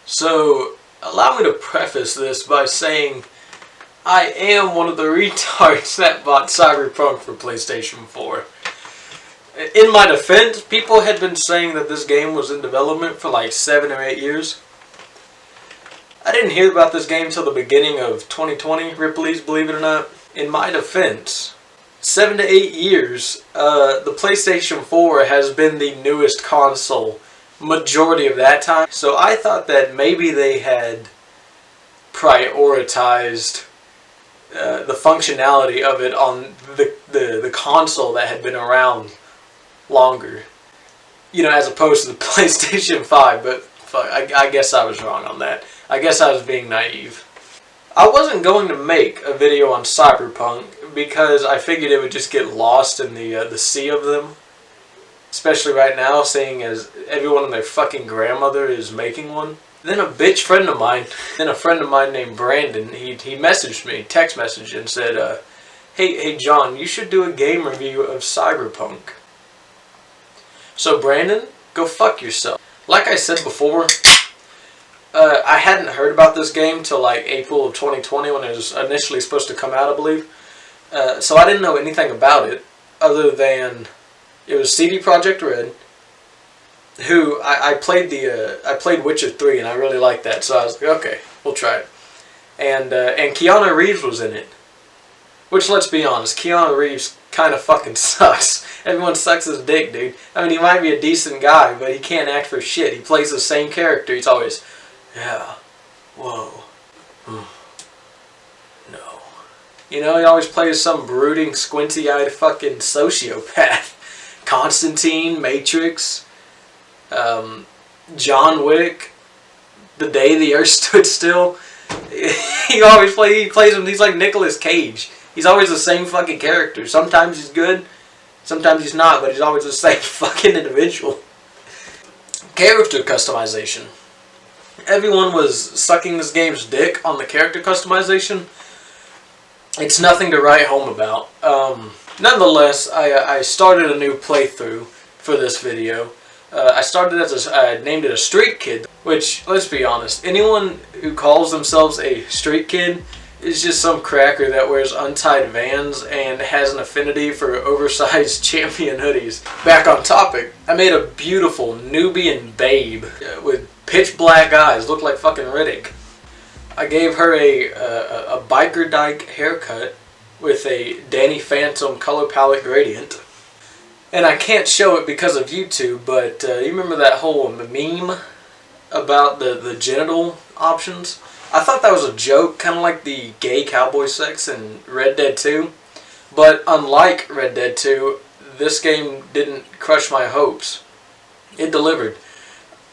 So, allow me to preface this by saying I am one of the retards that bought Cyberpunk for PlayStation 4. In my defense, people had been saying that this game was in development for like 7 or 8 years. I didn't hear about this game till the beginning of 2020, Ripley's, believe it or not. In my defense, 7 to 8 years, the PlayStation 4 has been the newest console majority of that time. So I thought that maybe they had prioritized the functionality of it on the console that had been around longer. You know, as opposed to the PlayStation 5, but fuck, I guess I was wrong on that. I guess I was being naive. I wasn't going to make a video on Cyberpunk because I figured it would just get lost in the sea of them. Especially right now, seeing as everyone and their fucking grandmother is making one. Then a friend of mine named Brandon, he messaged me, text message, and said, hey John, you should do a game review of Cyberpunk. So Brandon, go fuck yourself. Like I said before, I hadn't heard about this game till like April of 2020 when it was initially supposed to come out, I believe. So I didn't know anything about it other than it was CD Projekt Red, who I played Witcher 3 and I really liked that, so I was like, okay, we'll try it. And Keanu Reeves was in it, which, let's be honest, Keanu Reeves kind of fucking sucks. Everyone sucks his dick, dude. I mean, he might be a decent guy, but he can't act for shit. He plays the same character. He's always, yeah, whoa, no. You know, he always plays some brooding, squinty-eyed fucking sociopath. Constantine, Matrix, John Wick, The Day the Earth Stood Still. He plays him. He's like Nicolas Cage. He's always the same fucking character. Sometimes he's good, sometimes he's not, but he's always the same fucking individual. Character customization. Everyone was sucking this game's dick on the character customization. It's nothing to write home about. Nonetheless, I started a new playthrough for this video. I named it a street kid, which, let's be honest, anyone who calls themselves a street kid is just some cracker that wears untied Vans and has an affinity for oversized Champion hoodies. Back on topic, I made a beautiful Nubian babe with pitch black eyes, looked like fucking Riddick. I gave her a biker dyke haircut with a Danny Phantom color palette gradient. And I can't show it because of YouTube, but you remember that whole meme about the genital options? I thought that was a joke, kind of like the gay cowboy sex in Red Dead 2. But unlike Red Dead 2, this game didn't crush my hopes. It delivered.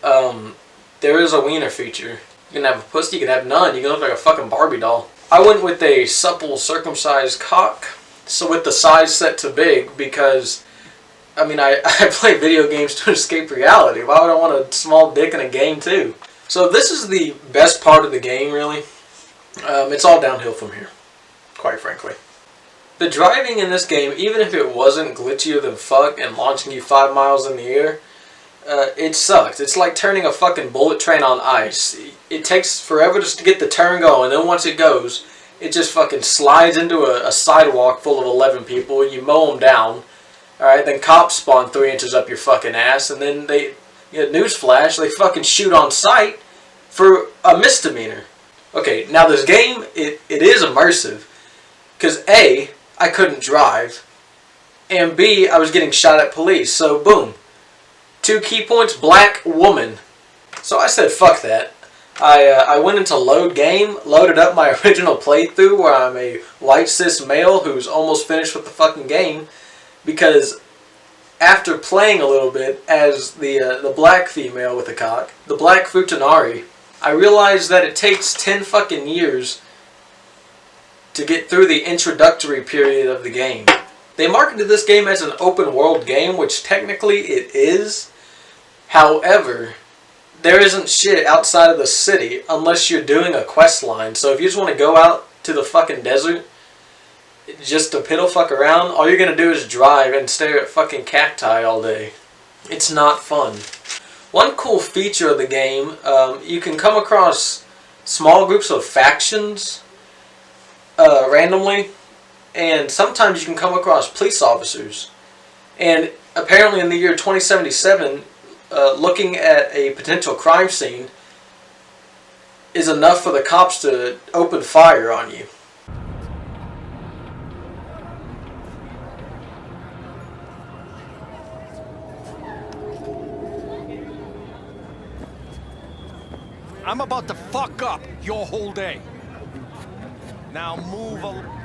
There is a wiener feature. You can have a pussy, you can have none. You can look like a fucking Barbie doll. I went with a supple, circumcised cock. So with the size set to big, because, I mean, I play video games to escape reality. Why would I want a small dick in a game too? So this is the best part of the game, really. It's all downhill from here, quite frankly. The driving in this game, even if it wasn't glitchier than fuck and launching you 5 miles in the air, it sucks. It's like turning a fucking bullet train on ice. It takes forever just to get the turn going, and then once it goes, it just fucking slides into a sidewalk full of 11 people. You mow them down. Alright, then cops spawn 3 inches up your fucking ass, and then they, newsflash, they fucking shoot on sight for a misdemeanor. Okay, now this game, it is immersive. Because A, I couldn't drive, and B, I was getting shot at police, so boom. 2 key points, black woman. So I said, fuck that. I went into load game, loaded up my original playthrough where I'm a white cis male who's almost finished with the fucking game, because after playing a little bit as the black female with a cock, the black Futanari, I realized that it takes 10 fucking years to get through the introductory period of the game. They marketed this game as an open world game, which technically it is. However, there isn't shit outside of the city unless you're doing a quest line. So if you just want to go out to the fucking desert just to piddle fuck around, all you're going to do is drive and stare at fucking cacti all day. It's not fun. One cool feature of the game, you can come across small groups of factions randomly, and sometimes you can come across police officers. And apparently in the year 2077, looking at a potential crime scene is enough for the cops to open fire on you. I'm about to fuck up your whole day. Now move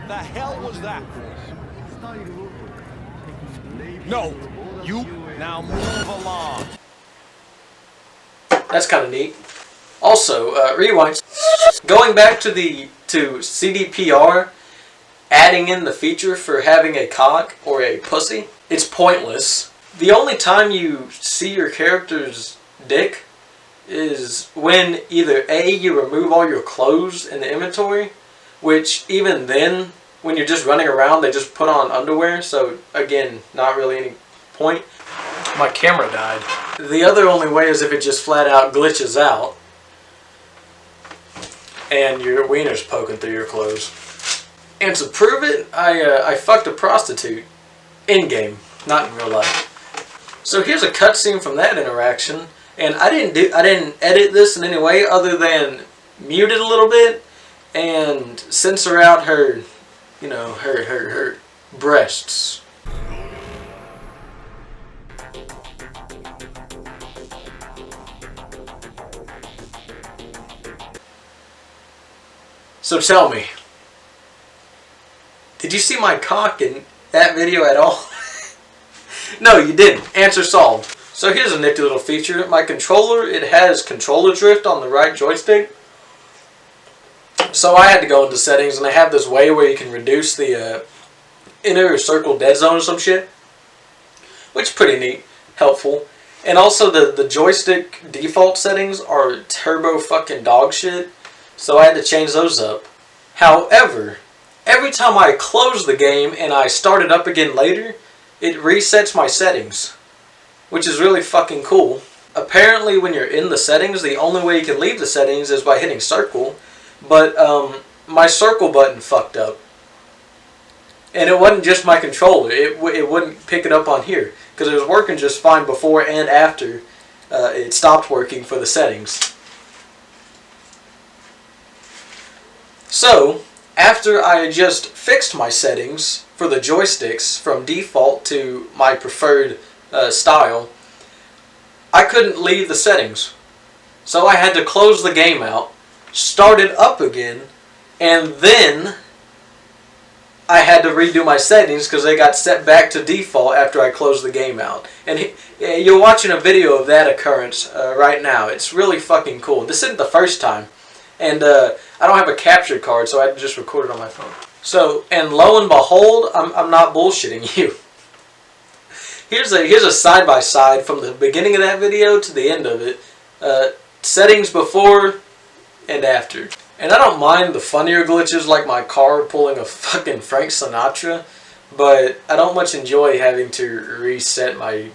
the hell was that? No, you now move along. That's kind of neat. Also, rewind. Going back to CDPR, adding in the feature for having a cock or a pussy, it's pointless. The only time you see your character's dick is when either A, you remove all your clothes in the inventory, which even then, when you're just running around, they just put on underwear, so again, not really any point. My camera died. The other only way is if it just flat out glitches out and your wiener's poking through your clothes. And to prove it, I fucked a prostitute in-game, not in real life. So here's a cutscene from that interaction. And I didn't edit this in any way other than mute it a little bit and censor out her, you know, her breasts. So tell me, did you see my cock in that video at all? No, you didn't. Answer solved. So here's a nifty little feature. My controller, it has controller drift on the right joystick. So I had to go into settings, and they have this way where you can reduce the inner circle dead zone or some shit. Which is pretty neat. Helpful. And also the joystick default settings are turbo fucking dog shit. So I had to change those up. However, every time I close the game and I start it up again later, it resets my settings. Which is really fucking cool. Apparently when you're in the settings, the only way you can leave the settings is by hitting circle. But my circle button fucked up. And it wasn't just my controller. It wouldn't pick it up on here. Because it was working just fine before and after it stopped working for the settings. So, after I just fixed my settings for the joysticks from default to my preferred style, I couldn't leave the settings. So I had to close the game out, start it up again, and then I had to redo my settings because they got set back to default after I closed the game out. And you're watching a video of that occurrence right now. It's really fucking cool. This isn't the first time. And I don't have a capture card, so I had to just record it on my phone. So, and lo and behold, I'm not bullshitting you. Here's a side-by-side from the beginning of that video to the end of it. Settings before and after. And I don't mind the funnier glitches like my car pulling a fucking Frank Sinatra, but I don't much enjoy having to reset my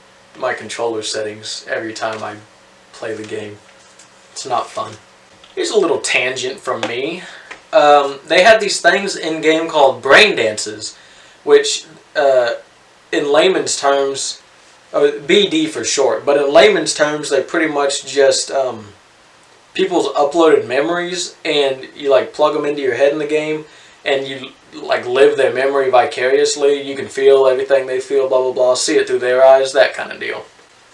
controller settings every time I play the game. It's not fun. Here's a little tangent from me. They have these things in-game called brain dances, which in layman's terms, BD for short, but in layman's terms, they pretty much just people's uploaded memories, and you like plug them into your head in the game, and you like live their memory vicariously. You can feel everything they feel, blah blah blah, see it through their eyes, that kind of deal.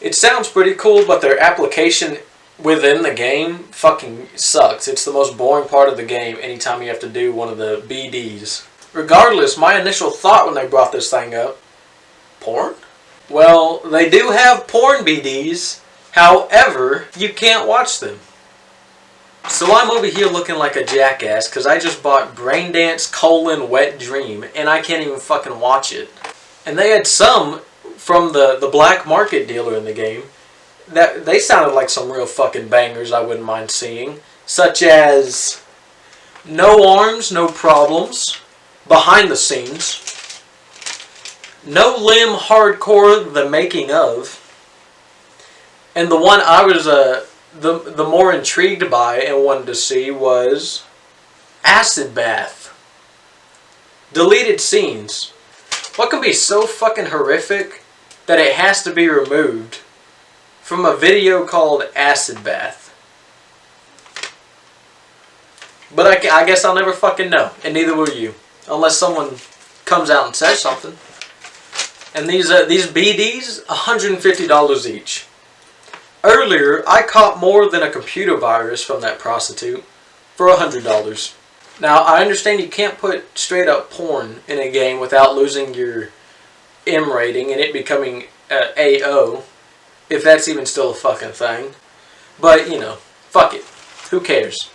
It sounds pretty cool, but their application within the game fucking sucks. It's the most boring part of the game anytime you have to do one of the BDs. Regardless, my initial thought when they brought this thing up, porn? Well, they do have porn BDs, however, you can't watch them. So I'm over here looking like a jackass because I just bought Braindance : Wet Dream and I can't even fucking watch it. And they had some from the black market dealer in the game that they sounded like some real fucking bangers I wouldn't mind seeing, such as No Arms, No Problems, Behind the Scenes, No Limb Hardcore, The Making of, And the one I was the more intrigued by and wanted to see was Acid Bath. Deleted scenes. What can be so fucking horrific that it has to be removed from a video called Acid Bath? But I guess I'll never fucking know, and neither will you, unless someone comes out and says something. And these BDs, $150 each. Earlier, I caught more than a computer virus from that prostitute for $100. Now, I understand you can't put straight up porn in a game without losing your M rating and it becoming AO, if that's even still a fucking thing. But, you know, fuck it. Who cares?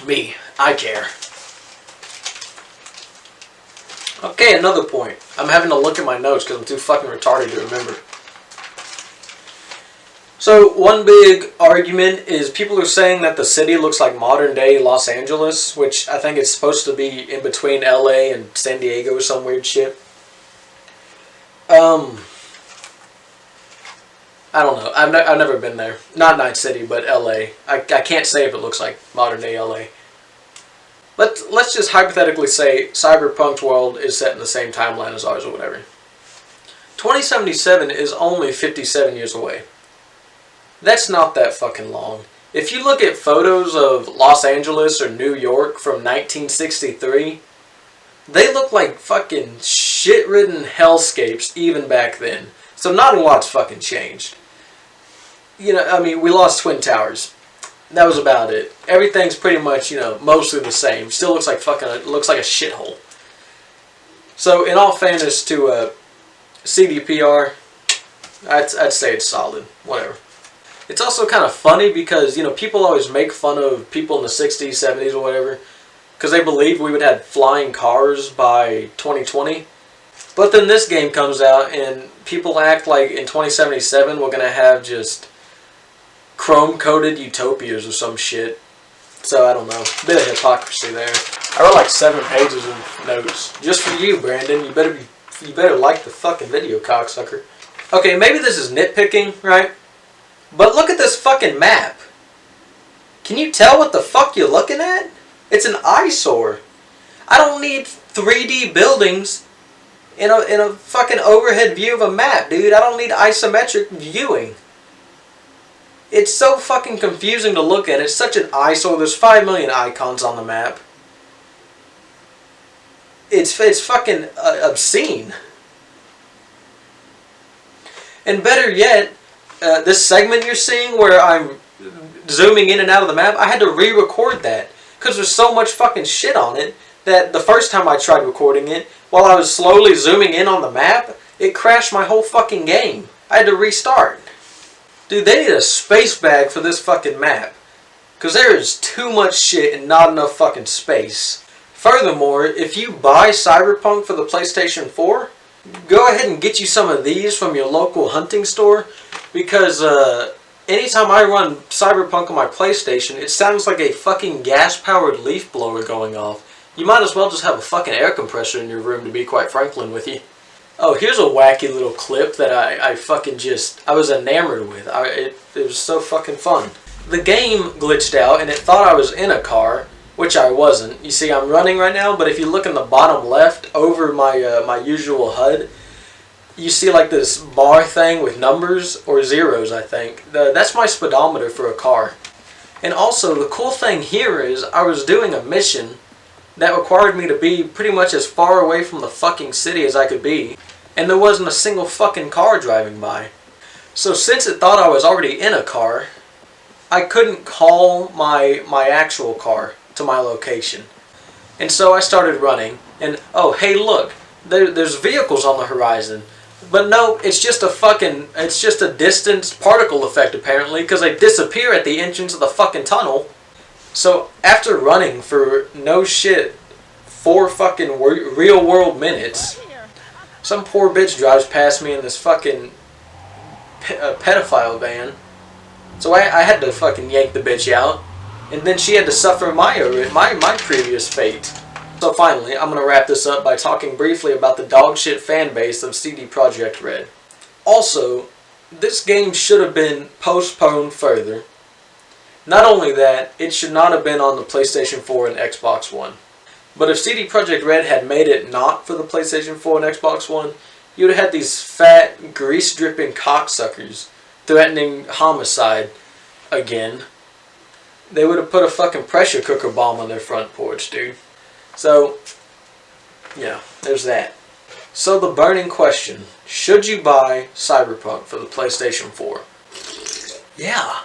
Me. I care. Okay, another point. I'm having to look at my notes because I'm too fucking retarded to remember. So, one big argument is people are saying that the city looks like modern day Los Angeles, which I think it's supposed to be in between LA and San Diego or some weird shit. I don't know. I've never been there. Not Night City, but LA. I can't say if it looks like modern day LA. Let's just hypothetically say Cyberpunk's world is set in the same timeline as ours or whatever. 2077 is only 57 years away. That's not that fucking long. If you look at photos of Los Angeles or New York from 1963, they look like fucking shit-ridden hellscapes even back then. So not a lot's fucking changed. You know, I mean, we lost Twin Towers. That was about it. Everything's pretty much, you know, mostly the same. Still looks like fucking, looks like a shithole. So, in all fairness to CDPR, I'd say it's solid. Whatever. It's also kind of funny because, you know, people always make fun of people in the 60s, 70s, or whatever, because they believe we would have flying cars by 2020. But then this game comes out and people act like in 2077 we're going to have just chrome-coated utopias or some shit. So, I don't know. Bit of hypocrisy there. I wrote like 7 pages of notes. Just for you, Brandon. You better like the fucking video, cocksucker. Okay, maybe this is nitpicking, right? But look at this fucking map. Can you tell what the fuck you're looking at? It's an eyesore. I don't need 3D buildings in a fucking overhead view of a map, dude. I don't need isometric viewing. It's so fucking confusing to look at. It's such an eyesore. There's 5 million icons on the map. It's fucking obscene. And better yet, this segment you're seeing where I'm zooming in and out of the map, I had to re-record that because there's so much fucking shit on it that the first time I tried recording it, while I was slowly zooming in on the map, it crashed my whole fucking game. I had to restart. Dude, they need a space bag for this fucking map because there is too much shit and not enough fucking space. Furthermore, if you buy Cyberpunk for the PlayStation 4, go ahead and get you some of these from your local hunting store. Because anytime I run Cyberpunk on my PlayStation, it sounds like a fucking gas-powered leaf blower going off. You might as well just have a fucking air compressor in your room, to be quite franklin with you. Oh, here's a wacky little clip that I fucking I was enamored with. It was so fucking fun. The game glitched out and it thought I was in a car, which I wasn't. You see, I'm running right now, but if you look in the bottom left over my usual HUD, you see like this bar thing with numbers, or zeros I think. That's my speedometer for a car. And also, the cool thing here is I was doing a mission that required me to be pretty much as far away from the fucking city as I could be. And there wasn't a single fucking car driving by. So since it thought I was already in a car, I couldn't call my actual car to my location. And so I started running, and oh hey look, there's vehicles on the horizon. But no, it's just a distance particle effect apparently, because they disappear at the entrance of the fucking tunnel. So after running for no shit 4 fucking real world minutes, some poor bitch drives past me in this fucking pedophile van. So I had to fucking yank the bitch out, and then she had to suffer my previous fate. So finally, I'm going to wrap this up by talking briefly about the dog shit fan base of CD Projekt Red. Also, this game should have been postponed further. Not only that, it should not have been on the PlayStation 4 and Xbox One. But if CD Projekt Red had made it not for the PlayStation 4 and Xbox One, you would have had these fat, grease-dripping cocksuckers threatening homicide again. They would have put a fucking pressure cooker bomb on their front porch, dude. So, yeah, there's that. So the burning question, should you buy Cyberpunk for the PlayStation 4? Yeah.